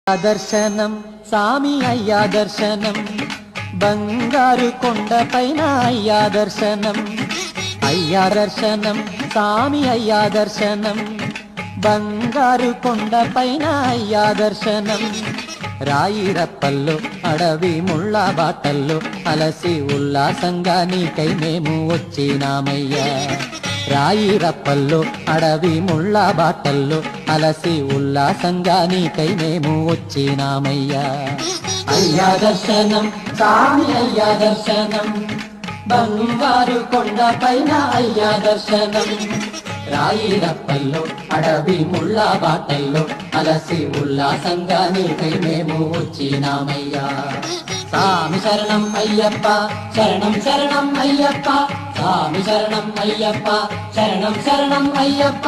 దర్శనం సామి అయ్యా దర్శనం బంగారు కొండపైన అయ్యా దర్శనం అయ్యా దర్శనం సామి అయ్యా దర్శనం బంగారు కొండపైన అయ్యా దర్శనం రాయిరప్పల్లో అడవి ముళ్ళ బాటల్లో అలసి ఉల్లాసంగా నీకై మేము వచ్చినామయ్యా రాయిరప్పల్లో అడవి ముళ్ళ బాటల్లో అలసి ఉల్లాసంగా నీకై మేము వచ్చినామయ్యా అయ్యా దర్శనం సామి అయ్యా దర్శనం బంగారు కొండపైన అయ్యా దర్శనం రాయిరప్పల్లో అడవి ముళ్ళ బాటల్లో అలసి ఉల్లాసంగా నీకై మేము వచ్చినామయ్యా సామి శరణం అయ్యప్ప శరణం శరణం అయ్యప్ప సామి శరణం అయ్యప్ప శరణం శరణం అయ్యప్ప